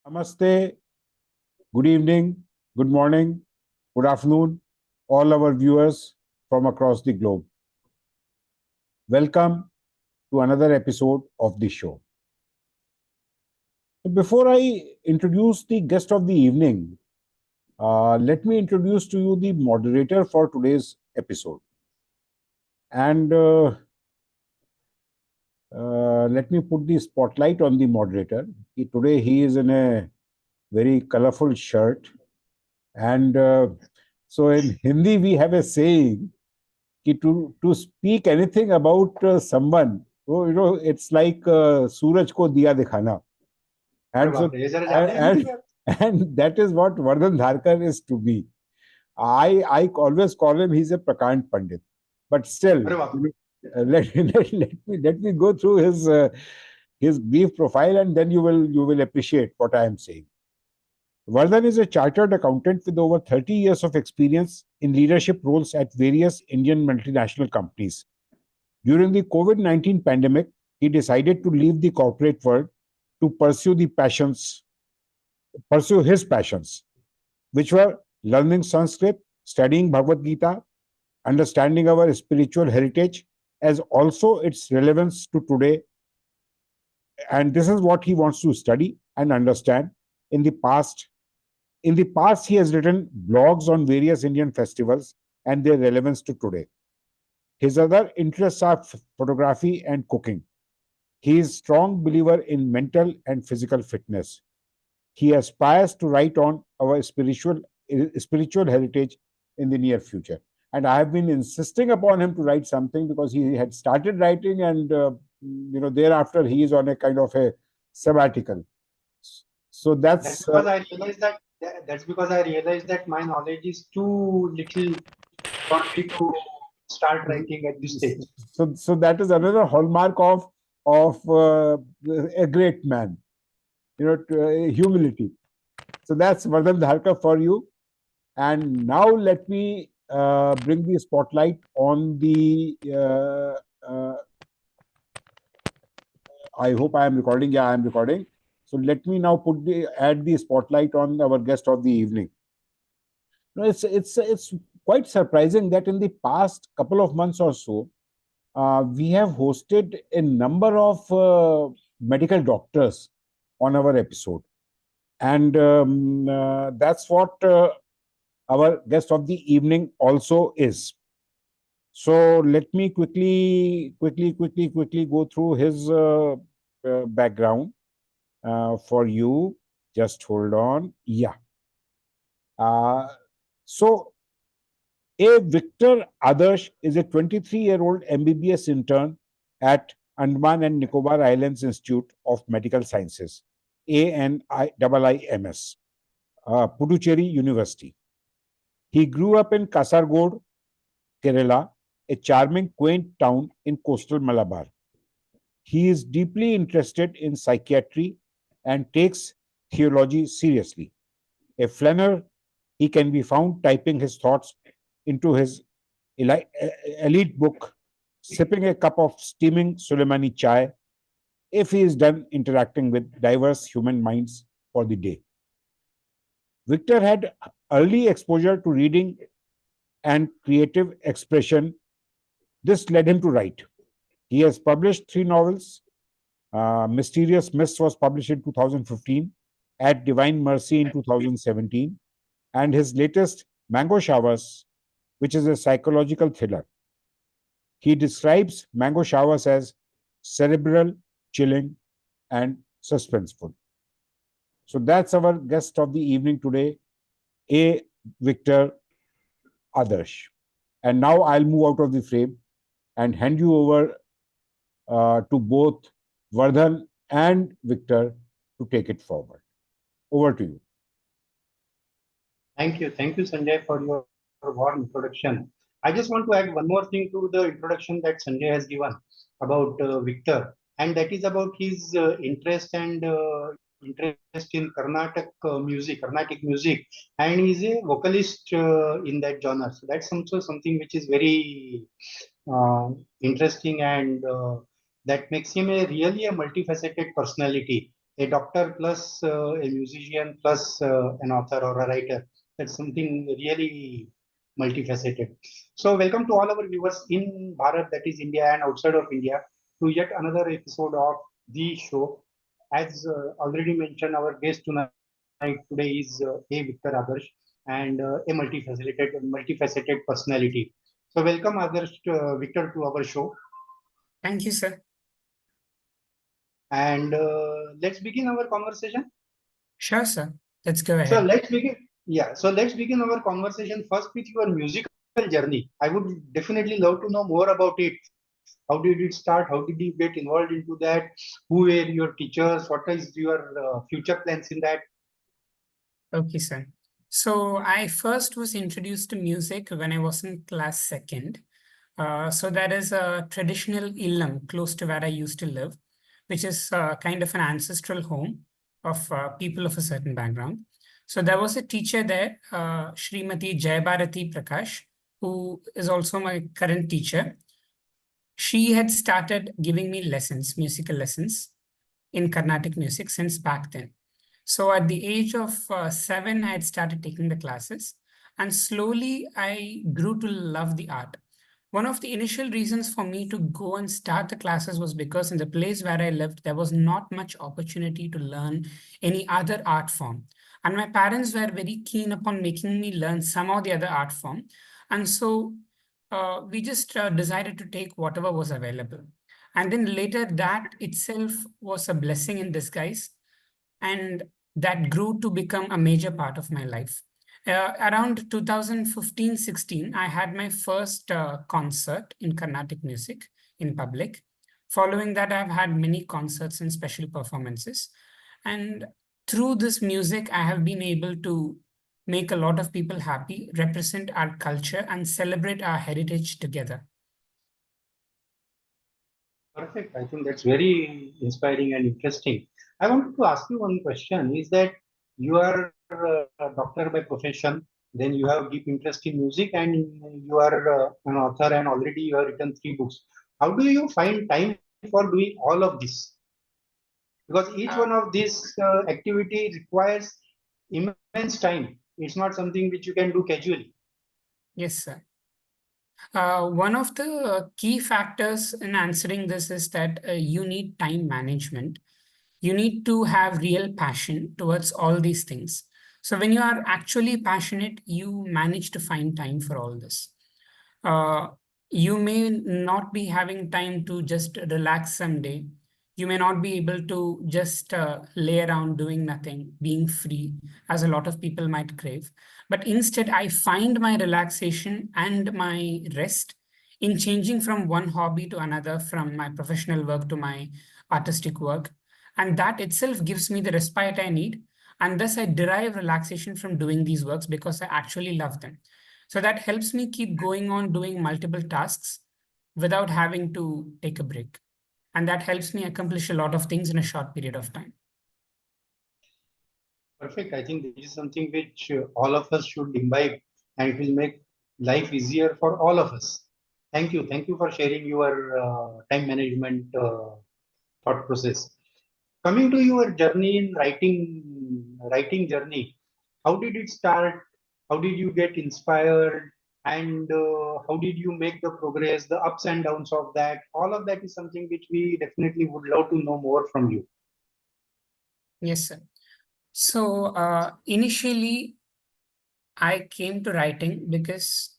Namaste, good evening, good morning, good afternoon, all our viewers from across the globe. Welcome to another episode of the show. Before I introduce the guest of the evening, let me introduce to you the moderator for today's episode. And let me put the spotlight on the moderator. Today he is in a very colorful shirt. And so in Hindi, we have a saying to speak anything about someone, it's like Suraj ko diya dikhana. And so and that is what Vardhan Dharkar is to me. I always call him, he's a Prakant Pandit. But still, let me go through his brief profile, and then you will appreciate what I am saying. Vardhan is a chartered accountant with over 30 years of experience in leadership roles at various Indian multinational companies. During the COVID-19 pandemic, he decided to leave the corporate world to pursue his passions, which were learning Sanskrit, studying Bhagavad Gita, understanding our spiritual heritage, as also its relevance to today. And this is what he wants to study and understand. In the past, he has written blogs on various Indian festivals and their relevance to today. His other interests are photography and cooking. He is a strong believer in mental and physical fitness. He aspires to write on our spiritual heritage in the near future. And I have been insisting upon him to write something because he had started writing, and thereafter he is on a kind of a sabbatical. So that's because I realized that. That's because I realized that my knowledge is too little for me to start writing at this stage. So that is another hallmark of a great man, humility. So that's Vardhan Dharkar for you. And now let me bring the spotlight on the. I hope I am recording. Yeah, I am recording. So let me now add the spotlight on our guest of the evening. It's quite surprising that in the past couple of months or so, we have hosted a number of medical doctors on our episode, and that's what our guest of the evening also is. So let me quickly go through his background for you. Just hold on. Yeah. So Victor Adharsh is a 23-year-old MBBS intern at Andaman and Nicobar Islands Institute of Medical Sciences, ANIIMS, Pondicherry University. He grew up in Kasaragod, Kerala, a charming, quaint town in coastal Malabar. He is deeply interested in psychiatry and takes theology seriously. A flâneur, he can be found typing his thoughts into his EliteBook, sipping a cup of steaming Suleimani chai, if he is done interacting with diverse human minds for the day. Victor had early exposure to reading and creative expression. This led him to write. He has published 3 novels. Mysterious Mist was published in 2015, At Divine Mercy in 2017, and his latest, Mango Showers, which is a psychological thriller. He describes Mango Showers as cerebral, chilling, and suspenseful. So that's our guest of the evening today, A. Victor Adharsh. And now I'll move out of the frame and hand you over to both Vardhan and Victor to take it forward. Over to you. Thank you, Sanjay, for your warm introduction. I just want to add one more thing to the introduction that Sanjay has given about Victor, and that is about his interest in Carnatic music, and he's a vocalist in that genre. So that's also something which is very interesting, and that makes him really a multifaceted personality a doctor plus a musician plus an author or a writer. That's something really multifaceted. So welcome to all our viewers in Bharat, that is India, and outside of India, to yet another episode of the show. As already mentioned, our guest tonight today is A. Victor Adharsh and a multifaceted personality. So welcome Adharsh, Victor, to our show. Thank you, sir. And let's begin our conversation. Sure, sir. Let's go So ahead. let's begin. Yeah, so let's begin our conversation first with your musical journey. I would definitely love to know more about it. How did it start? How did you get involved into that? Who were your teachers? What is your future plans in that? Okay, sir. So I first was introduced to music when I was in class second. So that is a traditional illam close to where I used to live, which is kind of an ancestral home of people of a certain background. So there was a teacher there, Srimati Jayabharati Prakash, who is also my current teacher. She had started giving me lessons, musical lessons in Carnatic music since back then. So at the age of 7, I had started taking the classes, and slowly I grew to love the art. One of the initial reasons for me to go and start the classes was because in the place where I lived, there was not much opportunity to learn any other art form. And my parents were very keen upon making me learn some of the other art form. And so we just decided to take whatever was available. And then later, that itself was a blessing in disguise. And that grew to become a major part of my life. Around 2015-16, I had my first concert in Carnatic music in public. Following that, I've had many concerts and special performances. And through this music, I have been able to make a lot of people happy, represent our culture, and celebrate our heritage together. Perfect. I think that's very inspiring and interesting. I wanted to ask you one question is that you are a doctor by profession, then you have deep interest in music, and you are an author, and already you have written 3 books. How do you find time for doing all of this? Because each one Uh, of these activity requires immense time. It's not something which you can do casually. yes, sir. One of the key factors in answering this is that you need time management. You need to have real passion towards all these things. So when you are actually passionate, you manage to find time for all this. Uh, you may not be having time to just relax someday. You may not be able to just lay around doing nothing, being free, as a lot of people might crave. But instead, I find my relaxation and my rest in changing from one hobby to another, from my professional work to my artistic work. And that itself gives me the respite I need. And thus, I derive relaxation from doing these works because I actually love them. So that helps me keep going on doing multiple tasks without having to take a break. And that helps me accomplish a lot of things in a short period of time. Perfect. I think this is something which all of us should imbibe, and it will make life easier for all of us. Thank you. Thank you for sharing your time management thought process. Coming to your journey in writing journey, how did it start? How did you get inspired? And how did you make the progress, the ups and downs of that? All of that is something which we definitely would love to know more from you. Yes, sir. So initially, I came to writing because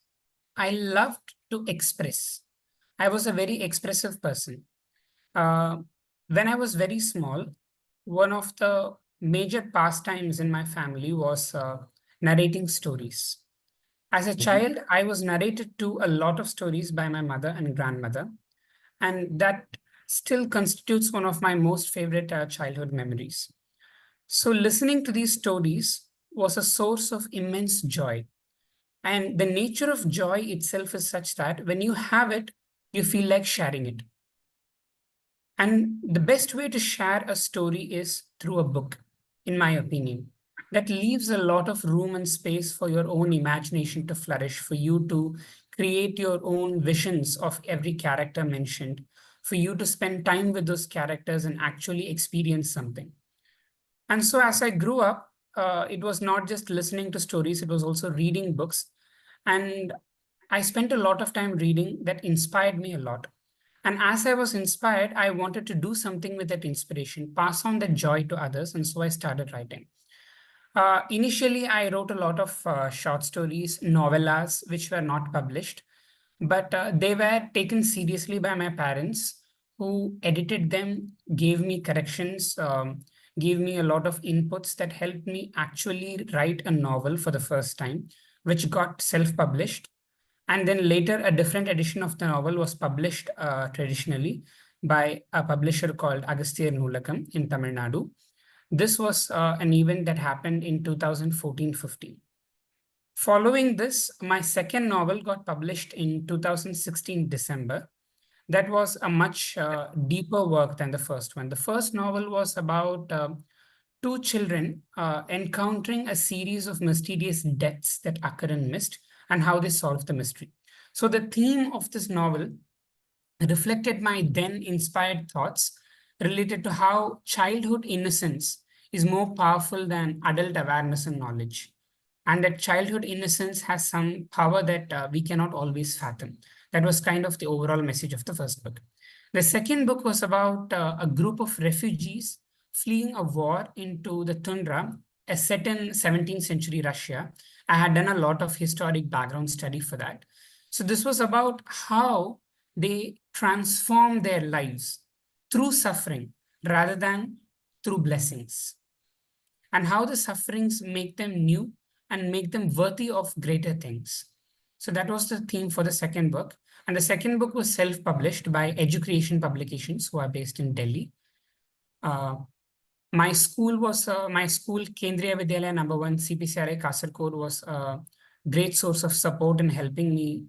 I loved to express. I was a very expressive person. Uh, when I was very small, one of the major pastimes in my family was narrating stories. As a Mhm. child, I was narrated to a lot of stories by my mother and grandmother, and that still constitutes one of my most favorite childhood memories. So, listening to these stories was a source of immense joy. And the nature of joy itself is such that when you have it, you feel like sharing it. And the best way to share a story is through a book, in my opinion. That leaves a lot of room and space for your own imagination to flourish, for you to create your own visions of every character mentioned, for you to spend time with those characters and actually experience something. And so as I grew up, it was not just listening to stories, it was also reading books. And I spent a lot of time reading that inspired me a lot. And as I was inspired, I wanted to do something with that inspiration, pass on that joy to others. And so I started writing. Initially, I wrote a lot of short stories, novellas, which were not published, but they were taken seriously by my parents, who edited them, gave me corrections, gave me a lot of inputs that helped me actually write a novel for the first time, which got self-published. And then later, a different edition of the novel was published traditionally by a publisher called Agasthyar Noolakam in Tamil Nadu. This was an event that happened in 2014-15. Following this, my second novel got published in 2016 December. That was a much deeper work than the first one. The first novel was about two children encountering a series of mysterious deaths that occur in mist and how they solve the mystery. So the theme of this novel reflected my then inspired thoughts related to how childhood innocence is more powerful than adult awareness and knowledge, and that childhood innocence has some power that we cannot always fathom. That was kind of the overall message of the first book. The second book was about a group of refugees fleeing a war into the tundra, a set in 17th century Russia. I had done a lot of historic background study for that. So this was about how they transform their lives through suffering rather than through blessings, and how the sufferings make them new and make them worthy of greater things. So that was the theme for the second book. And the second book was self-published by Education Publications, who are based in Delhi. My school, Kendriya Vidyalaya number 1, CPCRA Kasaragod, was a great source of support in helping me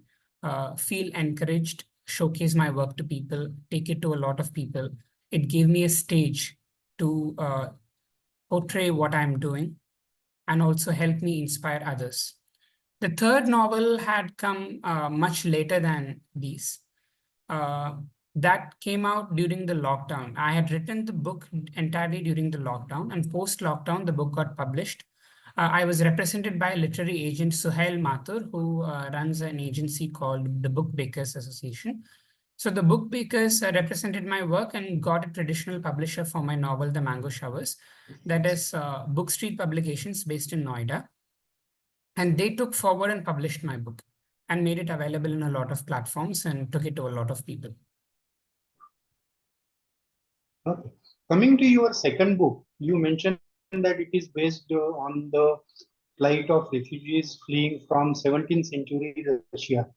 feel encouraged, showcase my work to people, take it to a lot of people. It gave me a stage to portray what I'm doing and also help me inspire others. The third novel had come much later than these. That came out during the lockdown. I had written the book entirely during the lockdown, and post-lockdown, the book got published. I was represented by literary agent Suhail Mathur, who runs an agency called the Book Bakers Association. So the book bakers represented my work and got a traditional publisher for my novel, The Mango Showers. That is Book Street Publications based in Noida. And they took forward and published my book and made it available in a lot of platforms and took it to a lot of people. Okay. Coming to your second book, you mentioned that it is based on the plight of refugees fleeing from 17th century Russia.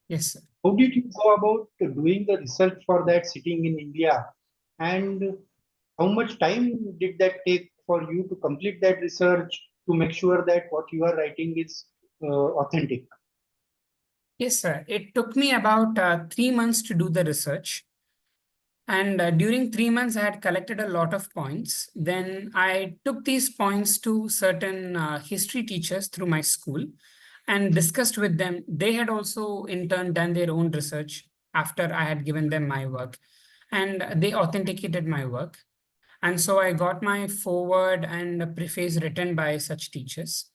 Yes, sir. How did you go about doing the research for that sitting in India? And how much time did that take for you to complete that research to make sure that what you are writing is authentic? Yes, sir. It took me about 3 months to do the research. And during 3 months, I had collected a lot of points. Then I took these points to certain history teachers through my school and discussed with them. They had also in turn done their own research after I had given them my work, and they authenticated my work. And so I got my foreword and a preface written by such teachers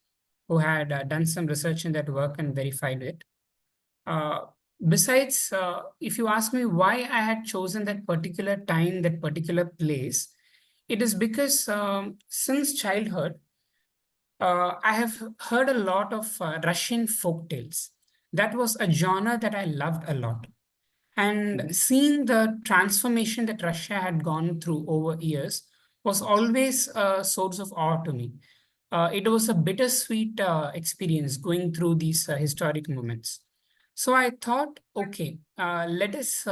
who had done some research in that work and verified it. Besides, if you ask me why I had chosen that particular time, that particular place, it is because since childhood, I have heard a lot of Russian folk tales. That was a genre that I loved a lot. And seeing the transformation that Russia had gone through over years was always a source of awe to me. It was a bittersweet experience going through these historic moments. So I thought, okay, let us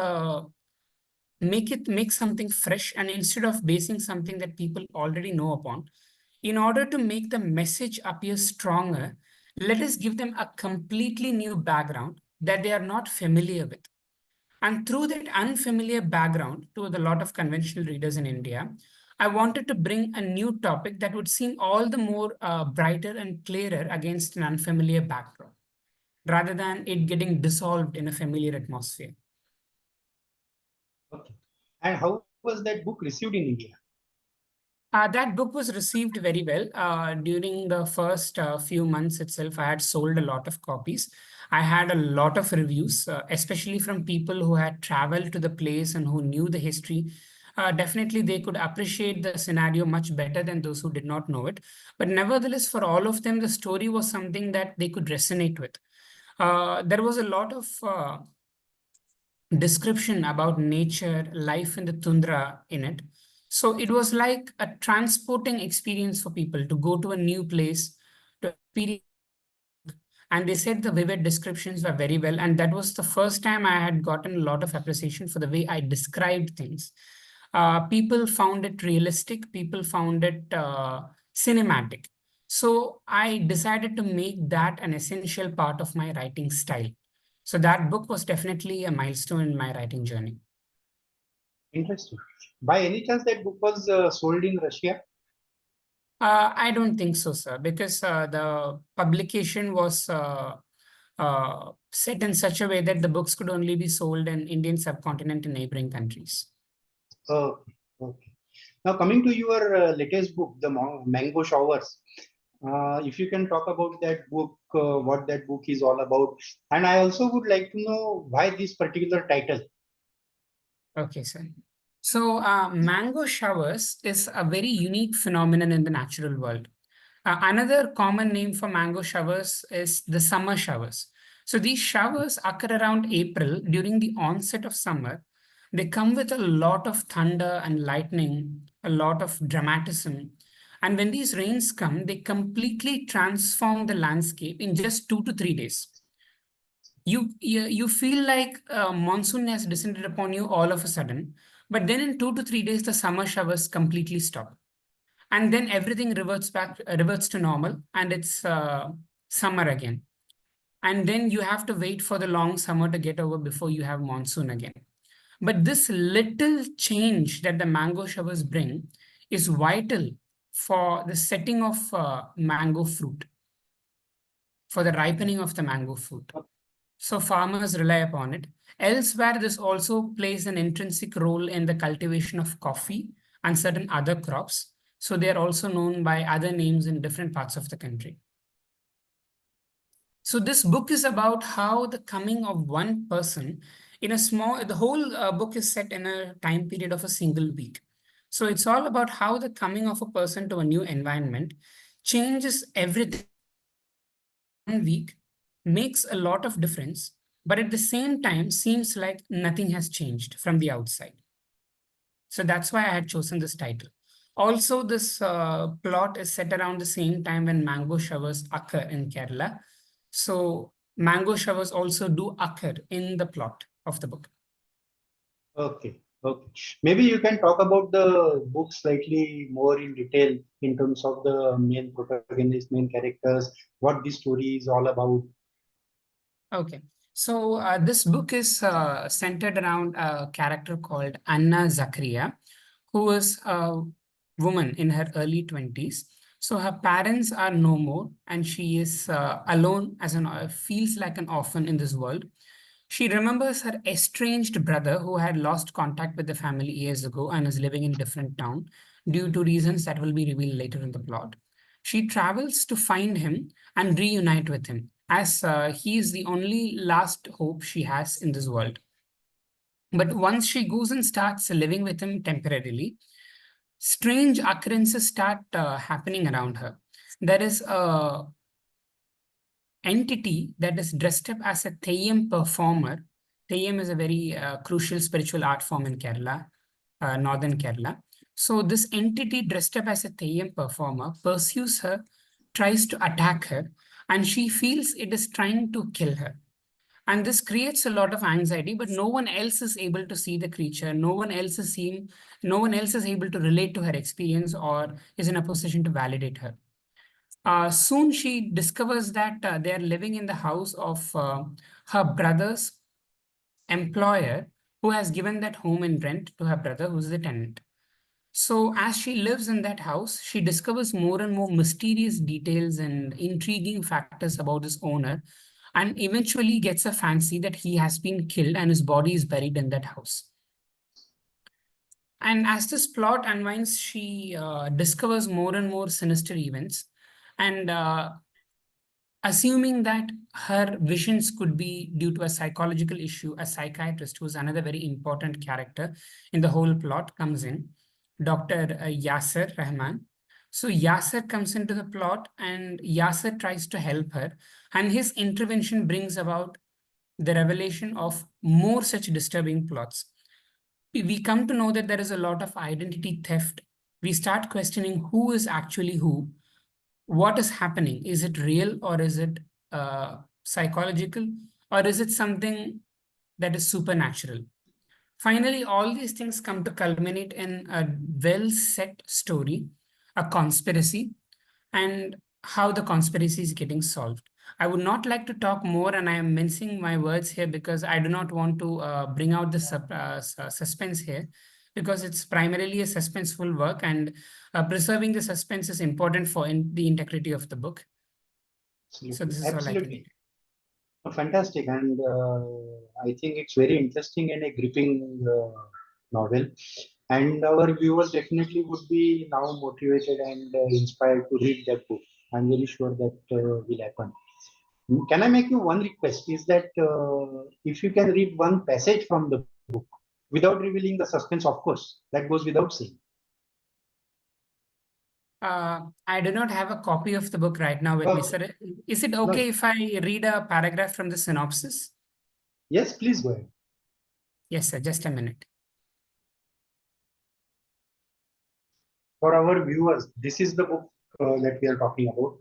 make something fresh, and instead of basing something that people already know upon, in order to make the message appear stronger, let us give them a completely new background that they are not familiar with. And through that unfamiliar background to a lot of conventional readers in India, I wanted to bring a new topic that would seem all the more brighter and clearer against an unfamiliar background, rather than it getting dissolved in a familiar atmosphere. Okay. And how was that book received in India? That book was received very well. During the first few months itself, I had sold a lot of copies. I had a lot of reviews, especially from people who had traveled to the place and who knew the history. Definitely, they could appreciate the scenario much better than those who did not know it. But nevertheless, for all of them, the story was something that they could resonate with. There was a lot of description about nature, life in the tundra in it. So it was like a transporting experience for people to go to a new place, to experience. And they said the vivid descriptions were very well. And that was the first time I had gotten a lot of appreciation for the way I described things. People found it realistic, people found it cinematic. So I decided to make that an essential part of my writing style. So that book was definitely a milestone in my writing journey. Interesting. By any chance, that book was sold in Russia? I don't think so, sir, because the publication was set in such a way that the books could only be sold in Indian subcontinent and neighboring countries. Okay. Okay. Now coming to your latest book, The Mango Showers. If you can talk about that book, what that book is all about, and I also would like to know why this particular title. Okay, sir. So mango showers is a very unique phenomenon in the natural world. Another common name for mango showers is the summer showers. So these showers occur around April during the onset of summer. They come with a lot of thunder and lightning, a lot of dramatism. And when these rains come, they completely transform the landscape in just 2 to 3 days. You feel like monsoon has descended upon you all of a sudden, but then in 2 to 3 days, the summer showers completely stop. And then everything reverts to normal, and it's summer again. And then you have to wait for the long summer to get over before you have monsoon again. But this little change that the mango showers bring is vital for the setting of mango fruit, for the ripening of the mango fruit. So farmers rely upon it. Elsewhere, this also plays an intrinsic role in the cultivation of coffee and certain other crops. So they are also known by other names in different parts of the country. So this book is about how the coming of one person in a the whole book is set in a time period of a single week. So it's all about how the coming of a person to a new environment changes everything. 1 week makes a lot of difference, but at the same time seems like nothing has changed from the outside. So that's why I had chosen this title. Also, this plot is set around the same time when mango showers occur in Kerala. So mango showers also do occur in the plot of the book. Okay. Okay. Maybe you can talk about the book slightly more in detail in terms of the main protagonist, main characters, what the story is all about. Okay. So this book is centered around a character called Anna Zakaria, who is a woman in her early 20s. So her parents are no more, and she is alone as feels like an orphan in this world. She remembers her estranged brother who had lost contact with the family years ago and is living in a different town due to reasons that will be revealed later in the plot. She travels to find him and reunite with him, as he is the only last hope she has in this world. But once she goes and starts living with him temporarily, strange occurrences start happening around her. There is a entity that is dressed up as a Theyyam performer. Theyyam is a very crucial spiritual art form in Kerala, northern Kerala. So this entity dressed up as a Theyyam performer pursues her, tries to attack her, and she feels it is trying to kill her. And this creates a lot of anxiety, but no one else is able to see the creature. No one else is able to relate to her experience or is in a position to validate her. Soon she discovers that they are living in the house of her brother's employer, who has given that home in rent to her brother, who's the tenant. So as she lives in that house, she discovers more and more mysterious details and intriguing factors about his owner, and eventually gets a fancy that he has been killed and his body is buried in that house. And as this plot unwinds, she discovers more and more sinister events. And assuming that her visions could be due to a psychological issue, a psychiatrist, who's another very important character in the whole plot, comes in, Dr. Yasser Rahman. So Yasser comes into the plot and Yasser tries to help her, and his intervention brings about the revelation of more such disturbing plots. We come to know that there is a lot of identity theft. We start questioning who is actually who, what is happening. Is it real, or is it psychological, or is it something that is supernatural? Finally, all these things come to culminate in a well set story, a conspiracy, and how the conspiracy is getting solved. I would not like to talk more, and I am mincing my words here because I do not want to bring out the suspense here, because it's primarily a suspenseful work, and preserving the suspense is important for the integrity of the book. So this is all I can Absolutely. do. Fantastic. And I think it's very interesting and a gripping novel. And our viewers definitely would be now motivated and inspired to read that book. I'm very sure that will happen. Can I make you one request? Is that if you can read one passage from the book without revealing the suspense, of course, that goes without saying. I do not have a copy of the book right now with me, Okay. sir. Is it No. okay if I read a paragraph from the synopsis? Yes, please go ahead. Yes, sir. Just a minute. For our viewers, this is the book that we are talking about.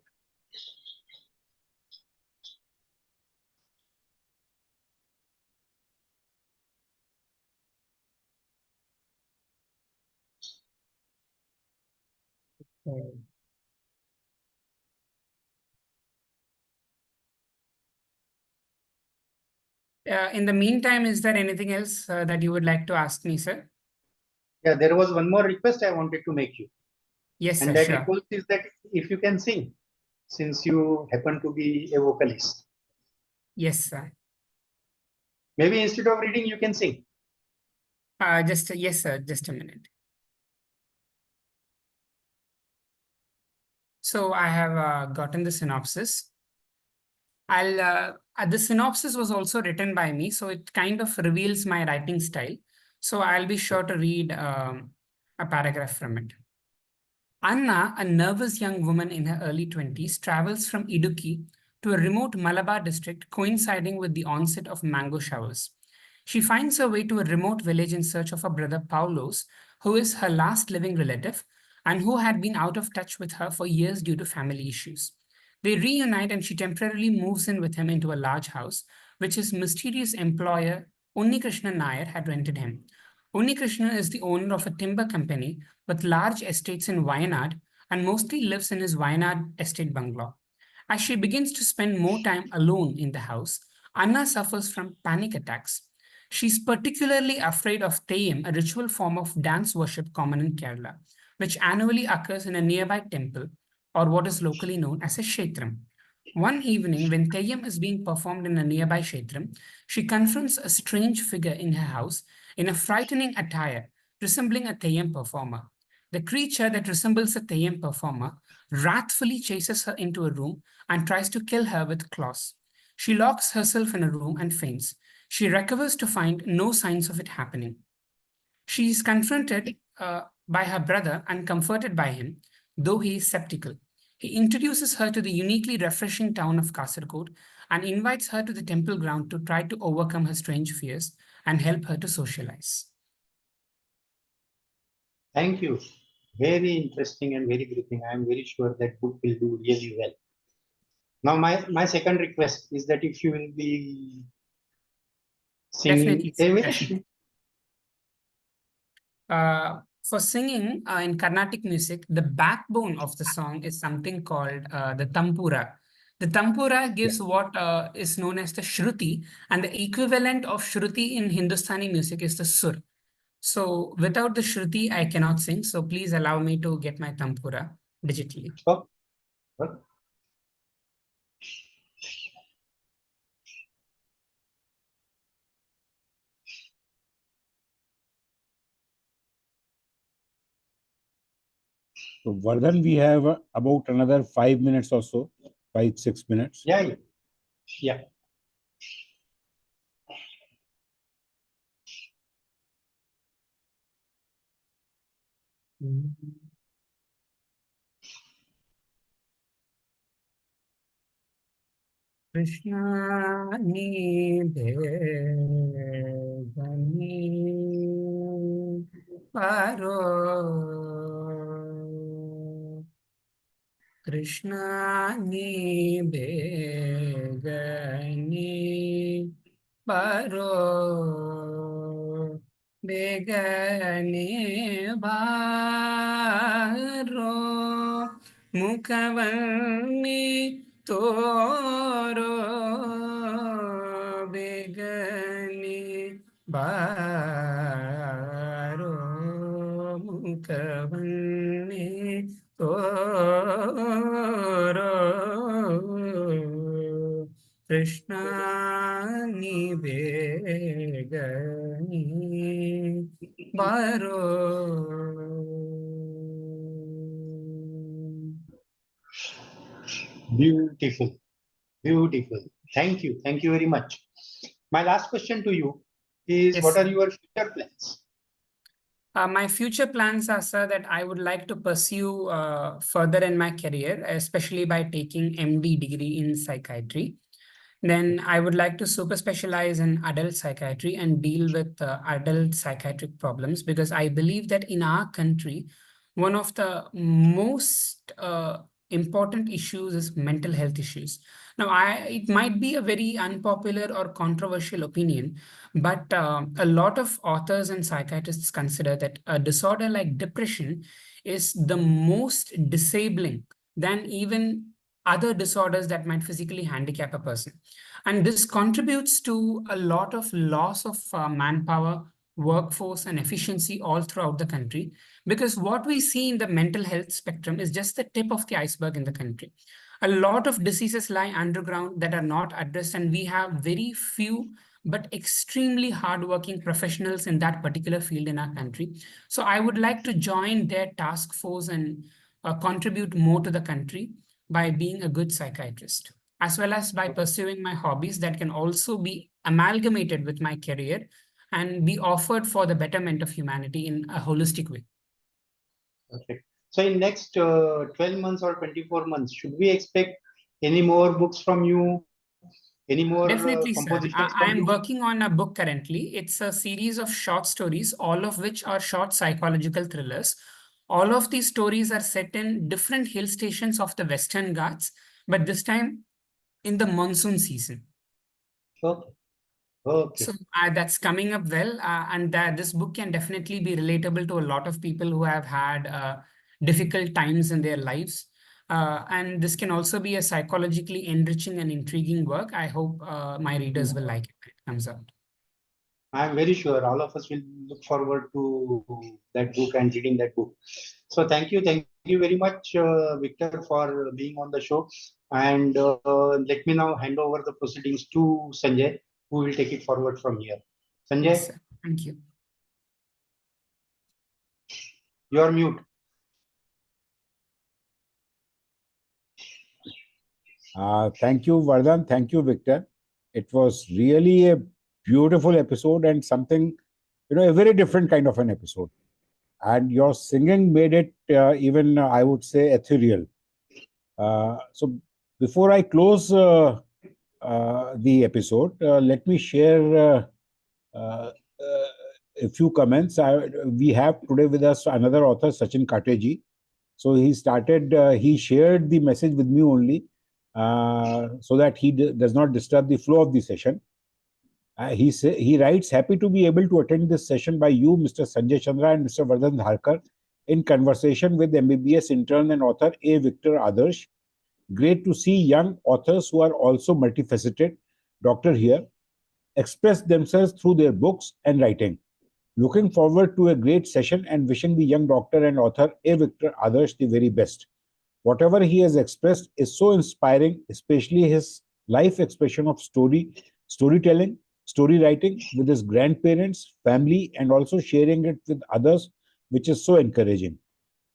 In the meantime, is there anything else that you would like to ask me, sir? Yeah, there was one more request I wanted to make you. Yes, sir, And that sure. request is that if you can sing, since you happen to be a vocalist, Yes, sir. maybe instead of reading, you can sing. Yes, sir. Just a minute. So I have gotten the synopsis. The synopsis was also written by me, so it kind of reveals my writing style. So I'll be sure to read a paragraph from it. Anna, a nervous young woman in her early 20s, travels from Idukki to a remote Malabar district coinciding with the onset of mango showers. She finds her way to a remote village in search of her brother Paulos, who is her last living relative and who had been out of touch with her for years due to family issues. They reunite and she temporarily moves in with him into a large house, which his mysterious employer, Unnikrishna Nair, had rented him. Unnikrishna is the owner of a timber company with large estates in Wayanad and mostly lives in his Wayanad estate bungalow. As she begins to spend more time alone in the house, Anna suffers from panic attacks. She's particularly afraid of Theyyam, a ritual form of dance worship common in Kerala, which annually occurs in a nearby temple, or what is locally known as a Kshetram. One evening, when Theyyam is being performed in a nearby Kshetram, she confronts a strange figure in her house in a frightening attire resembling a Theyyam performer. The creature that resembles a Theyyam performer wrathfully chases her into a room and tries to kill her with claws. She locks herself in a room and faints. She recovers to find no signs of it happening. She is confronted by her brother and comforted by him, though he is skeptical. He introduces her to the uniquely refreshing town of Kasaragod and invites her to the temple ground to try to overcome her strange fears and help her to socialize. Thank you. Very interesting and very gripping. I am very sure that book will do really well. Now, my second request is that if you will be singing Definitely, sir, a very definitely. For singing in Carnatic music, the backbone of the song is something called the Tanpura. The Tanpura gives what is known as the Shruti, and the equivalent of Shruti in Hindustani music is the Sur. So without the Shruti, I cannot sing. So please allow me to get my Tanpura digitally. Oh, So, Vardhan, we have about another 5 minutes or so, 5-6 minutes. Yeah, yeah. Krishna ni bhegani paro. Krishna ni bhegani paro. Begani baro. Mukhavani toro. Begani baro. Mukhavani toro. Krishna ni begani baro. Beautiful. Beautiful. Thank you. Thank you very much. My last question to you is, Yes, what are sir. your future plans? My future plans are, sir, that I would like to pursue further in my career, especially by taking MD degree in psychiatry. Then I would like to super specialize in adult psychiatry and deal with adult psychiatric problems, because I believe that in our country, one of the most important issues is mental health issues. Now, it might be a very unpopular or controversial opinion, but a lot of authors and psychiatrists consider that a disorder like depression is the most disabling than even other disorders that might physically handicap a person. And this contributes to a lot of loss of manpower, workforce, and efficiency all throughout the country. Because what we see in the mental health spectrum is just the tip of the iceberg in the country. A lot of diseases lie underground that are not addressed, and we have very few but extremely hardworking professionals in that particular field in our country. So I would like to join their task force and contribute more to the country by being a good psychiatrist, as well as by pursuing my hobbies that can also be amalgamated with my career and be offered for the betterment of humanity in a holistic way. Perfect. So in next 12 months or 24 months, should we expect any more books from you? Any more Definitely, sir. compositions I from am you? working on a book currently. It's a series of short stories, all of which are short psychological thrillers. All of these stories are set in different hill stations of the Western Ghats, but this time in the monsoon season. Okay. So Okay. that's coming up well, and this book can definitely be relatable to a lot of people who have had difficult times in their lives. And this can also be a psychologically enriching and intriguing work. I hope my readers will like it when it comes out. I'm very sure all of us will look forward to that book and reading that book. So thank you very much, Victor, for being on the show. And let me now hand over the proceedings to Sanjay, who will take it forward from here. Yes, Sanjay, sir. Thank you. you are mute. Thank you, Vardhan. Thank you, Victor. It was really a beautiful episode and something, a very different kind of an episode. And your singing made it even, I would say, ethereal. So before I close the episode, let me share uh, a few comments. We have today with us another author, Sachin Kateji. So he shared the message with me only so that he does not disturb the flow of the session. He writes, happy to be able to attend this session by you, Mr. Sanjay Chandra and Mr. Vardhan Dharkar, in conversation with MBBS intern and author A. Victor Adharsh. Great to see young authors who are also multifaceted, doctor here, express themselves through their books and writing. Looking forward to a great session and wishing the young doctor and author A. Victor Adarsh the very best. Whatever he has expressed is so inspiring, especially his life expression of storytelling, story writing with his grandparents, family, and also sharing it with others, which is so encouraging.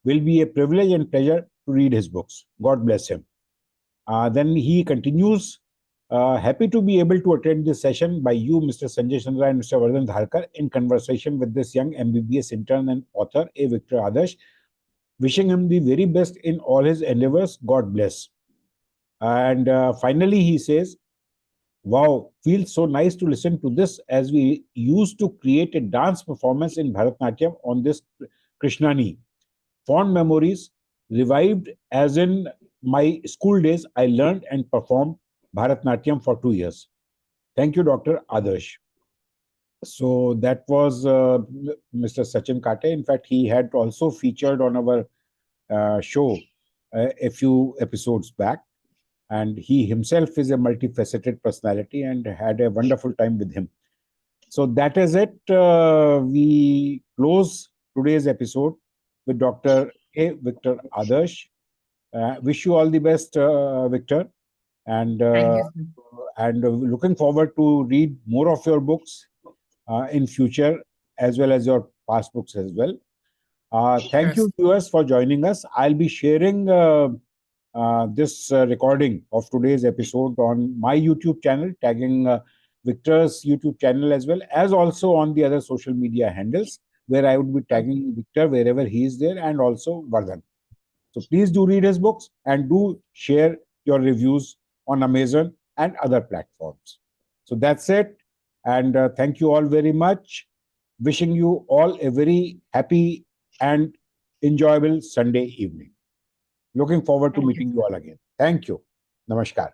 will be a privilege and pleasure to read his books. God bless him. Then he continues, happy to be able to attend this session by you, Mr. Sanjay Chandra and Mr. Vardhan Dharkar, in conversation with this young MBBS intern and author, A. Victor Adharsh. Wishing him the very best in all his endeavors. God bless. And finally, he says, wow, feels so nice to listen to this, as we used to create a dance performance in Bharatnatyam on this Krishnani. Fond memories revived, as in my school days, I learned and performed Bharatnatyam for 2 years. Thank you, Dr. Adarsh. So that was Mr. Sachin Kate. In fact, he had also featured on our show a few episodes back. And he himself is a multifaceted personality, and had a wonderful time with him. So that is it. We close today's episode with Dr. A. Victor Adarsh. Wish you all the best, Victor. And Thank you, sir. and looking forward to read more of your books in future, as well as your past books as well. Thank Yes. you, viewers, for joining us. I'll be sharing this recording of today's episode on my YouTube channel, tagging Victor's YouTube channel, as well as also on the other social media handles, where I would be tagging Victor wherever he is there, and also Vardhan. So please do read his books and do share your reviews on Amazon and other platforms. So that's it. And thank you all very much. Wishing you all a very happy and enjoyable Sunday evening. Looking forward to Thank you. meeting you all again. Thank you. Namaskar.